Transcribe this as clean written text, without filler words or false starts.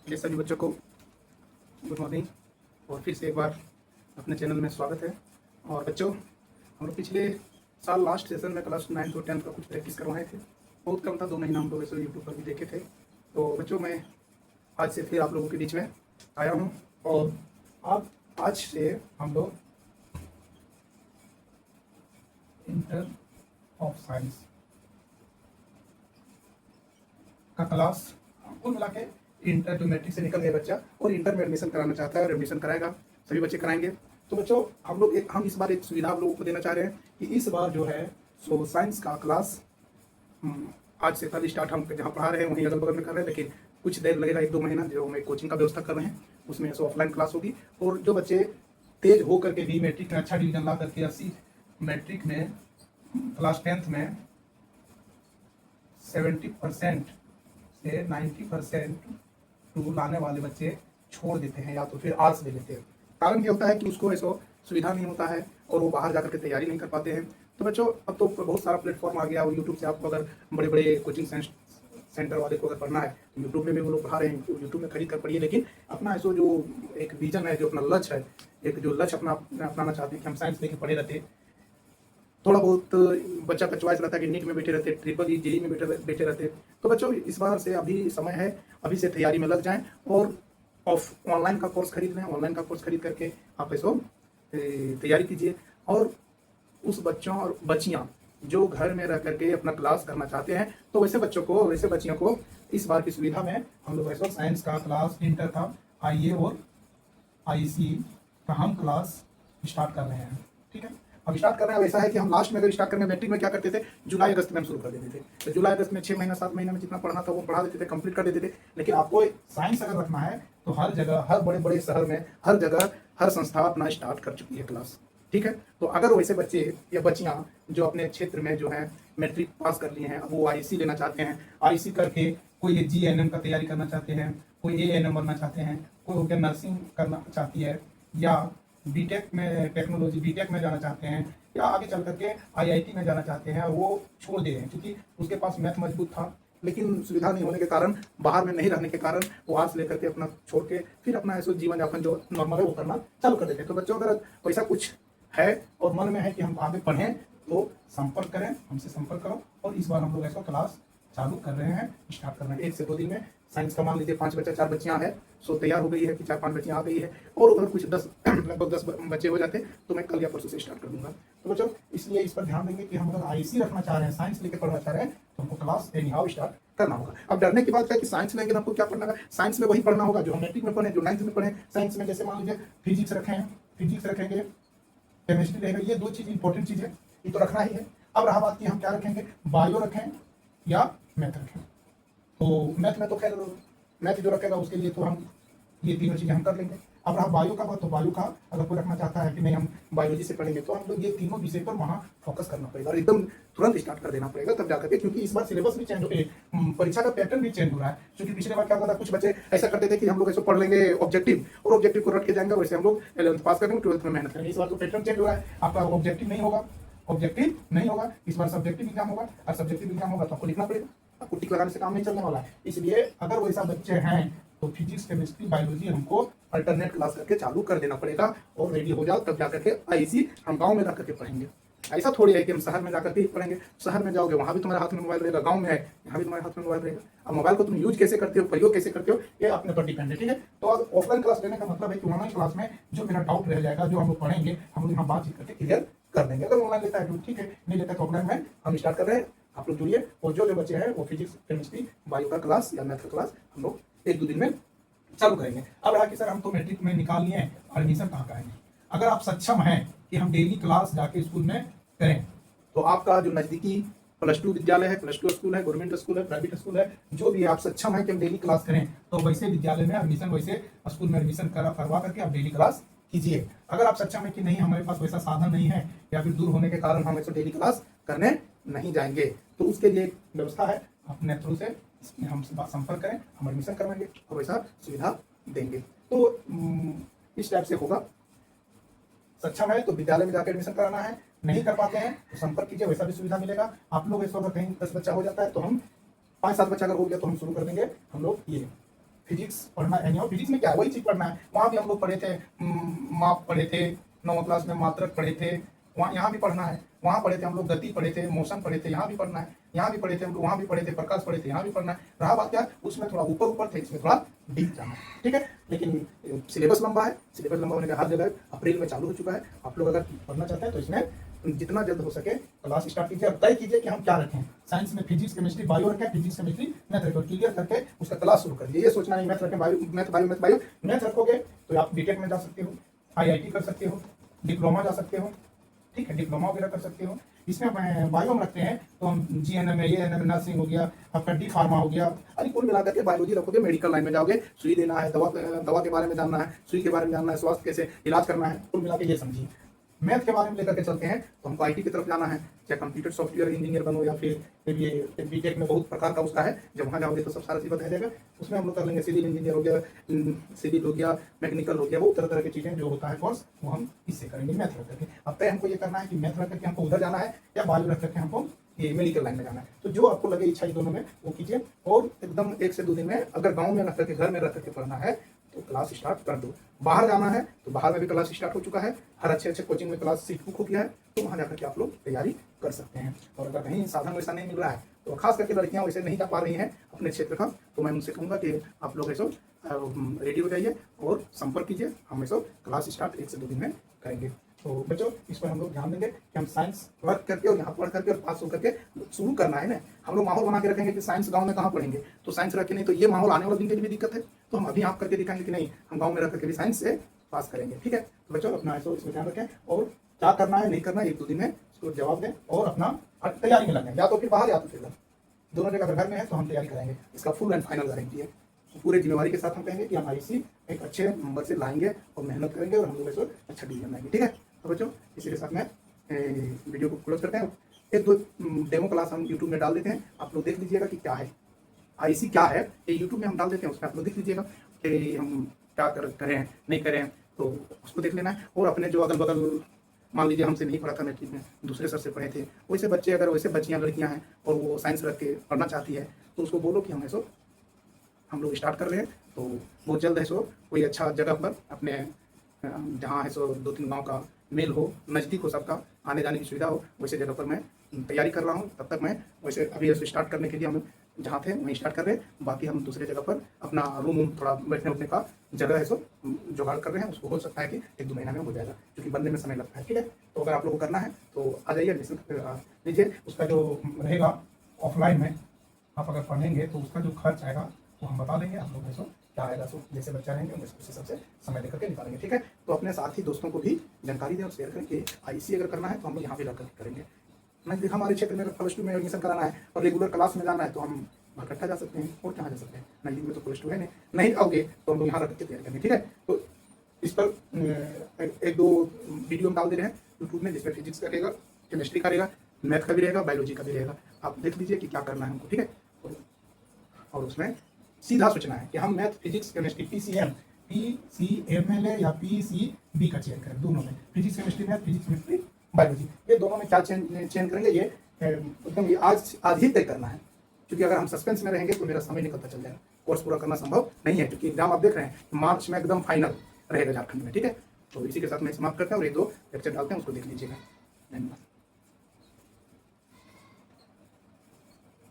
ये सभी बच्चों को गुड मॉर्निंग और फिर से एक बार अपने चैनल में स्वागत है। और बच्चों, हम लोग पिछले साल लास्ट सेशन में क्लास 9 और 10 का कुछ प्रैक्टिस करवाए थे। बहुत कम था, 2 महीना हम लोग ऐसे यूट्यूब पर भी देखे थे। तो बच्चों, मैं आज से फिर आप लोगों के बीच में आया हूँ और अब आज से हम लोग इंटर ऑफ साइंस का क्लास कुल मिला के इंटर जो मैट्रिक से निकल गया बच्चा और इंटर में एडमिशन कराना चाहता है और एडमिशन कराएगा, सभी बच्चे कराएंगे। तो बच्चों, हम इस बार एक सुविधा आप लोगों को देना चाह रहे हैं कि इस बार जो है सो साइंस का क्लास आज से कल स्टार्ट हम जहाँ पढ़ा रहे हैं वहीं अगल बगल में कर रहे हैं, लेकिन कुछ देर लगेगा, 1-2 महीना जो हम एक कोचिंग का व्यवस्था कर रहे हैं उसमें सो ऑफलाइन क्लास होगी। और जो बच्चे तेज होकर के भी मैट्रिक में अच्छा डिवीजन ला करके 80 मैट्रिक में क्लास 10th में 70% से 90% टू लाने वाले बच्चे छोड़ देते हैं या तो फिर आर्ट्स ले लेते हैं। कारण ये होता है कि उसको ऐसा सुविधा नहीं होता है और वो बाहर जाकर के तैयारी नहीं कर पाते हैं। तो बच्चों, अब तो बहुत सारा प्लेटफॉर्म आ गया और यूट्यूब से आपको अगर बड़े बड़े कोचिंग सेंटर वाले को अगर पढ़ना है तो यूट्यूब में भी वो लोग पढ़ा रहे हैं, तो यूट्यूब में खरीद कर पढ़िए। लेकिन अपना ऐसा जो एक विजन है, जो अपना लक्ष्य है, एक जो लक्ष्य अपनाना चाहते हैं कि हम साइंस लेके पढ़े रहते हैं। थोड़ा बहुत बच्चा का चॉइस रहता है कि नीट में बैठे रहते, ट्रिपल ई जेई में बैठे रहते। तो बच्चों, इस बार से अभी समय है, अभी से तैयारी में लग जाएं और ऑनलाइन का कोर्स खरीद लें। ऑनलाइन का कोर्स खरीद करके आप ऐसा तैयारी कीजिए। और उस बच्चों और बच्चियाँ जो घर में रह करके अपना क्लास करना चाहते हैं, तो वैसे बच्चों को, वैसे बच्चियों को इस बार की सुविधा में हम लोग ऐसा साइंस का क्लास, इंटर का आईए और आईसी का हम क्लास स्टार्ट कर रहे हैं। ठीक है, अब स्टार्ट कर रहे हैं। वैसा है कि हम लास्ट में अगर स्टार्ट करने मैट्रिक में क्या करते थे, जुलाई अगस्त में हम शुरू कर देते थे। तो जुलाई अगस्त में 6 महीना 7 महीना में जितना पढ़ना था वो पढ़ा देते थे, कंप्लीट कर देते थे। लेकिन आपको साइंस अगर रखना है तो हर जगह, हर बड़े बड़े शहर में, हर जगह, हर संस्था अपना स्टार्ट कर चुकी है क्लास। ठीक है, तो अगर वैसे बच्चे या बच्चियां जो अपने क्षेत्र में जो है मैट्रिक पास कर लिए हैं, अब वो आईसी लेना चाहते हैं, आईसी करके कोई ये जीएनएम का तैयारी करना चाहते हैं, कोई एएनएम बनना चाहते हैं, कोई होकर नर्सिंग करना चाहती है, या बीटेक में टेक्नोलॉजी बीटेक में जाना चाहते हैं, या आगे चल करके आईआईटी में जाना चाहते हैं, वो छोड़ दे रहे हैं क्योंकि उसके पास मैथ मजबूत था लेकिन सुविधा नहीं होने के कारण, बाहर में नहीं रहने के कारण वो आर्ट्स लेकर के अपना छोड़ के फिर अपना ऐसा जीवन यापन जो नॉर्मल है वो करना चालू कर देते हैं। तो बच्चों, अगर वैसा कुछ है और मन में है कि हम आगे पढ़ें तो संपर्क करें, हमसे संपर्क करो। और इस बार हम लोग ऐसा क्लास चालू कर रहे हैं, स्टार्ट कर रहे हैं 1 से 2 दिन में। साइंस का मान लीजिए 5 बच्चा 4 बच्चियां हैं, सो तैयार हो गई है कि 4-5 बच्चियां आ गई है। और अगर कुछ 10 लगभग 10 बच्चे हो जाते तो मैं कल या परसों से स्टार्ट कर दूंगा। तो बच्चों, इसलिए इस पर ध्यान देंगे कि हम अगर आईसी रखना चाह रहे हैं, साइंस लेके पढ़ना चाह रहे हैं, तो हमको क्लास एनी हाउ स्टार्ट करना होगा। अब डरने की बात है कि साइंस लेंगे आपको क्या पढ़ना है, साइंस में वही पढ़ना होगा जो हम मैट्रिक में पढ़े, जो 9th में पढ़े। साइंस में जैसे मान लीजिए फिजिक्स रखेंगे, केमिस्ट्री रहेगा। ये 2 चीज इंपॉर्टेंट चीज है, ये तो रखना ही है। अब रहा बात कि हम क्या रखेंगे, बायो रखें या मैथ रखें। तो मैथ में तो खैर मैथ जो रखेगा उसके लिए तो हम ये तीनों चीजें हम कर लेंगे। अब रहा बायो का बात, तो बायो का अगर कोई रखना चाहता है कि नहीं हम बायोलॉजी से पढ़ेंगे, तो हम लोग ये तीनों विषय पर वहाँ फोकस करना पड़ेगा और एकदम तुरंत स्टार्ट कर देना पड़ेगा तब जाकर के। क्योंकि इस बार सिलेबस भी चेंज हो, परीक्षा का पैटर्न भी चेंज हो रहा है। क्योंकि पिछले बार क्या होता था, कुछ बच्चे ऐसा करते थे कि हम लोग ऐसा पढ़ लेंगे ऑब्जेक्टिव और ऑब्जेक्टिव को रट के जाएंगे, वैसे हम लोग 11th पास करेंगे, 12th में मेहनत करेंगे। इस बार तो पैटर्न चेंज हो रहा है, आपका ऑब्जेक्टिव नहीं होगा, इस बार सब्जेक्टिव एग्जाम होगा। और सब्जेक्टिव एग्जाम होगा तो आपको लिखना पड़ेगा, आपको टिक लगाने से काम नहीं चलने वाला है। इसलिए अगर वैसा बच्चे हैं तो फिजिक्स, केमिस्ट्री, बायोलॉजी हमको अल्टरनेट क्लास करके चालू कर देना पड़ेगा और रेडी हो जाओ, तब जाकर के आईसी हम गांव में जाकर के पढ़ेंगे। ऐसा थोड़ी है कि हम शहर में जाकर के पढ़ेंगे। शहर में जाओगे वहां भी तुम्हारे हाथ में मोबाइल रहेगा, गांव में है यहाँ भी तुम्हारे हाथ में मोबाइल रहेगा। अब मोबाइल को तुम यूज कैसे करते हो, प्रयोग कैसे करते हो, ये अपने पर डिपेंड है। ठीक है, तो अब ऑफलाइन क्लास लेने का मतलब है कि ऑनलाइन क्लास में जो मेरा डाउट रह जाएगा, जो हम लोग पढ़ेंगे, हम लोग यहाँ बातचीत करके क्लियर कर देंगे। अगर ऑनलाइन लेता है तो ठीक है, नहीं लेता तो ऑफलाइन में हम स्टार्ट कर रहे हैं, आप लोग जुड़िए। और जो बच्चे हैं वो फिजिक्स, केमिस्ट्री, बायो का क्लास या मैथ का क्लास हम लोग 1-2 दिन में चालू करेंगे। अब रहा कि सर हम तो मैट्रिक में निकाल लिए, एडमिशन कहाँ कराएंगे। अगर आप सक्षम हैं कि हम डेली क्लास जाके स्कूल में करें, तो आपका जो नजदीकी +2 विद्यालय है, +2 स्कूल है, गवर्नमेंट स्कूल है, प्राइवेट स्कूल है, जो भी आप सक्षम है कि हम डेली क्लास करें, तो वैसे विद्यालय में एडमिशन, वैसे स्कूल में एडमिशन करवा करके आप डेली क्लास कीजिए। अगर आप सक्षम है कि नहीं हमारे पास वैसा साधन नहीं है या फिर दूर होने के कारण हम ऐसे डेली क्लास करने नहीं जाएंगे, तो उसके लिए एक व्यवस्था है, अपने थ्रू से इसमें हम संपर्क करें, हम एडमिशन करवाएंगे और वैसा सुविधा देंगे। तो इस टाइप से होगा। सक्षम है तो विद्यालय में जाकर एडमिशन कराना है, नहीं कर पाते हैं तो संपर्क कीजिए, वैसा भी सुविधा मिलेगा। आप लोग ऐसा अगर कहीं 10 बच्चा हो जाता है तो हम 5-7 बच्चा अगर हो गया तो हम शुरू कर देंगे हम लोग ये फिजिक्स पढ़ना है नहीं, और फिजिक्स में क्या है वही चीज पढ़ना है। वहाँ भी हम लोग पढ़े थे, माप पढ़े थे, 9वीं क्लास में मात्रक पढ़े थे, वहाँ यहाँ भी पढ़ना है। वहाँ पढ़े थे हम लोग गति पढ़े थे, मोशन पढ़े थे, यहाँ भी पढ़ना है। यहाँ भी पढ़े थे हम लोग, वहाँ भी पढ़े थे, प्रकाश पढ़े थे, यहाँ भी पढ़ना है। रहा बात क्या, उसमें थोड़ा ऊपर ऊपर थे, इसमें थोड़ा डीप जाना है, ठीक है। लेकिन सिलेबस लंबा है, सिलेबस लंबा होने का हर जगह अप्रैल में चालू हो चुका है। आप लोग अगर पढ़ना चाहते हैं तो इसमें जितना जल्द हो सके क्लास स्टार्ट कीजिए और तय कीजिए कि हम क्या रखें। साइंस में फिजिक्स केमिस्ट्री बायो रखें, फिजिक्स केमिस्ट्री मैथ रखें, क्लियर करके उसका क्लास शुरू करिए। ये सोचना नहीं मैथ रखें bio, math bio, math bio. Math रखोगे तो आप बीटेक में जा सकते हो, IIT कर सकते हो, डिप्लोमा जा सकते हो, ठीक है, डिप्लोमा वगैरह कर सकते हो। इसमें बायो में रखते हैं तो हम GNM है, ANM नर्सिंग हो गया, आपका डी फार्मा हो गया। अरे कुल मिलाकर के बायोलॉजी रखोगे, मेडिकल लाइन में जाओगे, सुई देना है, दवा के बारे में जानना है, सुई के बारे में जानना है, स्वास्थ्य कैसे इलाज करना है, कुल मिला के ये समझिए। मैथ के बारे में लेकर के चलते हैं तो हमको IT की तरफ जाना है, चाहे कंप्यूटर सॉफ्टवेयर इंजीनियर बनो या फिर ये बीटेक में बहुत प्रकार का उसका है। जब वहाँ जाओगे तो सब सारा चीज़ बताया जाएगा। उसमें हम लोग कर लेंगे सिविल इंजीनियर हो गया, सिविल हो गया, मैकेनिकल हो गया, वो तरह तरह की चीज़ें जो होता है कोर्स वो हम इससे करेंगे मैथ रख करके। अब तय हमको ये करना है कि मैथ रख करके हमको उधर जाना है या बायो रख करके हमको ये मेडिकल लाइन में जाना है। तो जो आपको लगे इच्छा दोनों में वो कीजिए, और एकदम 1 से 2 दिन में अगर गाँव में रख करके घर में रख करके पढ़ना है तो क्लास स्टार्ट कर दो। बाहर जाना है तो बाहर में भी क्लास स्टार्ट हो चुका है, हर अच्छे कोचिंग में क्लास सीट बुक हो गया है, तो वहाँ जाकर के आप लोग तैयारी कर सकते हैं। और अगर कहीं साधन वैसा नहीं मिल रहा है तो खास करके लड़कियाँ वैसे नहीं जा पा रही हैं अपने क्षेत्र का, तो मैं उनसे कहूँगा कि आप लोग ऐसा रेडी हो जाइए और संपर्क कीजिए। हम ऐसा क्लास स्टार्ट 1 से 2 दिन में करेंगे। तो बच्चों इस पर हम लोग ध्यान देंगे कि हम साइंस वर्क करके और यहाँ पढ़ करके और पास हो करके शुरू करना है ना। हम लोग माहौल बना के रखेंगे कि साइंस गांव में कहाँ पढ़ेंगे, तो साइंस रखे नहीं तो ये माहौल आने वाले दिन के लिए भी दिक्कत है। तो हम अभी आप करके दिखाएंगे कि नहीं हम गाँव में रख करके भी साइंस से पास करेंगे, ठीक है। तो बच्चों अपना ऐसा इसमें ध्यान रखें और क्या करना है नहीं करना है 1-2 दिन में इसको जवाब दें और अपना तैयारी में लगें, या तो फिर बाहर या तो फिर घर, दोनों जगह अगर घर में है तो हम तैयारी कराएंगे। इसका फुल एंड फाइनल गारंटी है। पूरे जिम्मेवारी के साथ हम कहेंगे कि हम IC एक अच्छे नंबर से लाएंगे और मेहनत करेंगे और हम लोग ऐसा अच्छा डिवीजन लाएंगे, ठीक है। तो बच्चों इसी के साथ मैं वीडियो को क्लोज करते हैं। 1-2 डेमो क्लास हम यूट्यूब में डाल देते हैं, आप लोग देख लीजिएगा कि क्या है IC क्या है, ये यूट्यूब में हम डाल देते हैं, उसमें आप लोग देख लीजिएगा कि हम क्या करें नहीं करें, तो उसको देख लेना है। और अपने जो अगल बगल मान लीजिए हमसे नहीं पढ़ा था मैट्रिक में, दूसरे सर से पढ़े थे, वैसे बच्चे अगर वैसे बच्चियाँ लड़कियाँ हैं और वो साइंस रख के पढ़ना चाहती है तो उसको बोलो कि हम लोग स्टार्ट कर रहे हैं। तो बहुत जल्द है कोई अच्छा जगह पर अपने जहाँ है 2-3 गाँव का मेल हो, नज़दीक हो, सबका आने जाने की सुविधा हो, वैसे जगह पर मैं तैयारी कर रहा हूँ। तब तक मैं वैसे अभी ऐसे स्टार्ट करने के लिए हम जहाँ थे वहीं स्टार्ट कर रहे हैं, बाकी हम दूसरे जगह पर अपना रूम थोड़ा बैठने उठने का जगह है जुगाड़ कर रहे हैं। उसको हो सकता है कि 1-2 महीना में हो जाएगा, क्योंकि बनने में समय लगता है, ठीक है। तो अगर आप लोगों को करना है तो आ जाइए, एडमिशन लीजिए। उसका जो रहेगा ऑफलाइन में आप अगर पढ़ेंगे तो उसका जो खर्च आएगा वो हम बता देंगे। आप लोग ऐसा क्या आएगा जैसे बच्चा रहेंगे उस हिसाब से समय लेकर के निकालेंगे, ठीक है। तो अपने साथी दोस्तों को भी जानकारी दें और शेयर करें कि IC अगर करना है तो हम लोग यहाँ भी रख करेंगे। नहीं हमारे क्षेत्र में +2 में एडमिशन कराना है और रेगुलर क्लास में जाना है तो हम भटकटा जा सकते हैं और कहाँ जा सकते हैं, नजदीक में तो +2 है नहीं आओगे तो हम लोग यहाँ रख के तैयारी करेंगे, ठीक है। तो इस पर 1-2 वीडियो हम डाल दे रहे हैं यूट्यूब में, जिसमें फिजिक्स का रहेगा, केमिस्ट्री का रहेगा, मैथ का भी रहेगा, बायोलॉजी का भी रहेगा। आप देख लीजिए कि क्या करना है हमको, ठीक है। और उसमें सीधा सोचना है कि हम मैथ फिजिक्स केमिस्ट्री PCML या PCB का चयन करें, दोनों में physics chemistry math, physics chemistry biology, ये दोनों में क्या चयन करेंगे, ये एकदम ये आज ही तय करना है। क्योंकि अगर हम सस्पेंस में रहेंगे तो मेरा समय निकलता चल जाएगा, कोर्स पूरा करना संभव नहीं है, क्योंकि एग्जाम आप देख रहे हैं मार्च में एकदम फाइनल रहेगा झारखंड में, ठीक है। तो इसी के साथ मैं समाप्त करता हूँ और 1-2 लेक्चर डालते हैं, उसको देख लीजिएगा। धन्यवाद।